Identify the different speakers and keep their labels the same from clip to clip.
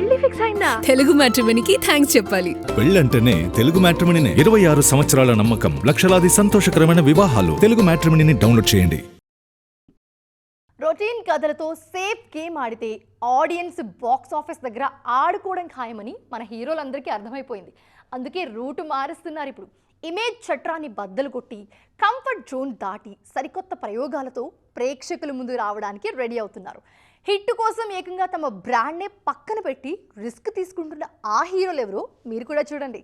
Speaker 1: పెళ్లి ఫిక్స్ అయిందా?
Speaker 2: తెలుగు మ్యాట్రిమోనీకి థ్యాంక్స్ చెప్పాలి.
Speaker 3: పెళ్ళంటేనే తెలుగు మ్యాట్రిమోనీనే. 26 సంవత్సరాల నమ్మకం, లక్షలాది సంతోషకరమైన వివాహాలు. తెలుగు మ్యాట్రిమోనీని డౌన్లోడ్ చేయండి.
Speaker 1: రొటీన్ కథలతో సేఫ్ గేమ్ ఆడితే ఆడియన్స్ బాక్స్ ఆఫీస్ దగ్గర ఆడుకోవడం ఖాయమని మన హీరోలందరికీ అర్థమైపోయింది. అందుకే రూటు మారుస్తున్నారు. ఇప్పుడు ఇమేజ్ చట్రాన్ని బద్దలు కొట్టి కంఫర్ట్ జోన్ దాటి సరికొత్త ప్రయోగాలతో ప్రేక్షకుల ముందు రావడానికి రెడీ అవుతున్నారు. హిట్ కోసం ఏకంగా తమ బ్రాండ్నే పక్కన పెట్టి రిస్క్ తీసుకుంటున్న ఆ హీరోలు ఎవరో మీరు కూడా చూడండి.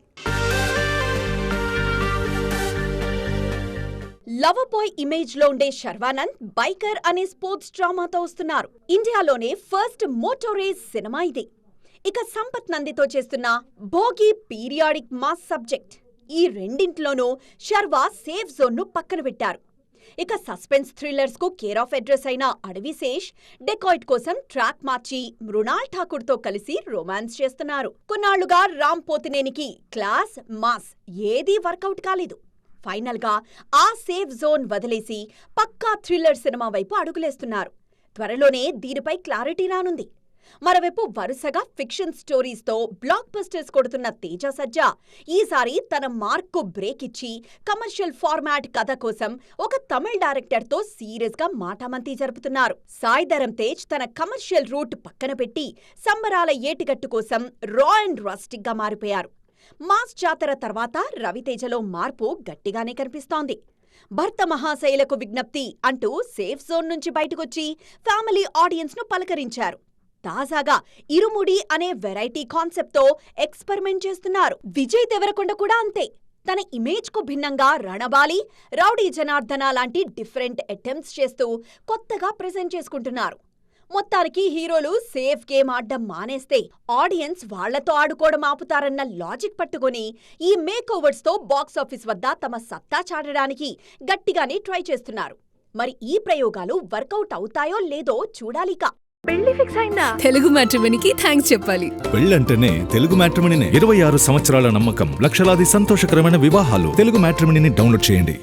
Speaker 4: లవర్ బాయ్ ఇమేజ్ లో ఉండే శర్వానంద్ బైకర్ అనే స్పోర్ట్స్ డ్రామాతో వస్తున్నారు. ఇండియాలోనే ఫస్ట్ మోటార్ రేస్ సినిమా ఇది. ఇక సంపత్ నందితో చేస్తున్న భోగి పీరియాడిక్ మాస్ సబ్జెక్ట్. ఈ రెండింటిలోనూ శర్వా సేఫ్ జోన్ ను పక్కన పెట్టారు. ఇక సస్పెన్స్ థ్రిల్లర్స్ కు కేర్ ఆఫ్ అడ్రస్ అయిన అడవిశేష్ డెకాయిట్ కోసం ట్రాక్ మార్చి మృణాల్ ఠాకూర్ తో కలిసి రొమాన్స్ చేస్తున్నారు. కొన్నాళ్లుగా రామ్ పోతినేనికి క్లాస్ మాస్ ఏదీ వర్కౌట్ కాలేదు. ఫైనల్ గా ఆ సేఫ్ జోన్ వదిలేసి పక్కా థ్రిల్లర్ సినిమా వైపు అడుగులేస్తున్నారు. త్వరలోనే దీనిపై క్లారిటీ రానుంది. మరోవైపు వరుసగా ఫిక్షన్ స్టోరీస్ తో బ్లాక్ బస్టర్స్ కొడుతున్న తేజ సజ్జా ఈసారి తన మార్క్ బ్రేక్ ఇచ్చి కమర్షియల్ ఫార్మాట్ కథ కోసం ఒక తమిళ డైరెక్టర్ తో సీరియస్ గా మాటామంతి జరుపుతున్నారు. సాయి ధరమ్ తేజ్ తన కమర్షియల్ రూట్ పక్కన పెట్టి సంబరాల ఏటిగట్టు కోసం రా అండ్ రస్టిక్ గా మారిపోయారు. మాస్ జాతర తర్వాత రవితేజలో మార్పు గట్టిగానే కనిపిస్తోంది. భర్త మహాశైలకు విజ్ఞప్తి అంటూ సేఫ్ జోన్ నుంచి బయటకొచ్చి ఫ్యామిలీ ఆడియన్స్ ను పలకరించారు. తాజాగా ఇరుముడి అనే వెరైటీ కాన్సెప్ట్ తో ఎక్స్పెరిమెంట్ చేస్తున్నారు. విజయ్ దేవరకొండ కూడా అంతే. తన ఇమేజ్ కు భిన్నంగా రణబాలి, రౌడీ జనార్దన లాంటి డిఫరెంట్ అటెంప్ట్స్ చేస్తూ కొత్తగా ప్రెజెంట్ చేసుకుంటున్నారు. మొత్తానికి హీరోలు సేఫ్ గేమ్ ఆడడం మానేస్తే ఆడియన్స్ వాళ్లతో ఆడుకోవడం ఆపుతారన్న లాజిక్ పట్టుకుని ఈ మేక్ ఓవర్స్ తో బాక్సాఫీస్ వద్ద తమ సత్తా చాటడానికి గట్టిగానే ట్రై చేస్తున్నారు. మరి ఈ ప్రయోగాలు వర్కౌట్ అవుతాయో లేదో చూడాలిక.
Speaker 1: పెళ్లి ఫిక్స్ అయిందా?
Speaker 2: తెలుగు మ్యాట్రిమోనీకి థ్యాంక్స్ చెప్పాలి.
Speaker 3: పెళ్ళంటేనే తెలుగు మ్యాట్రిమోనీనే. 26 సంవత్సరాల నమ్మకం, లక్షలాది సంతోషకరమైన వివాహాలు. తెలుగు మ్యాట్రిమోనీని డౌన్లోడ్ చేయండి.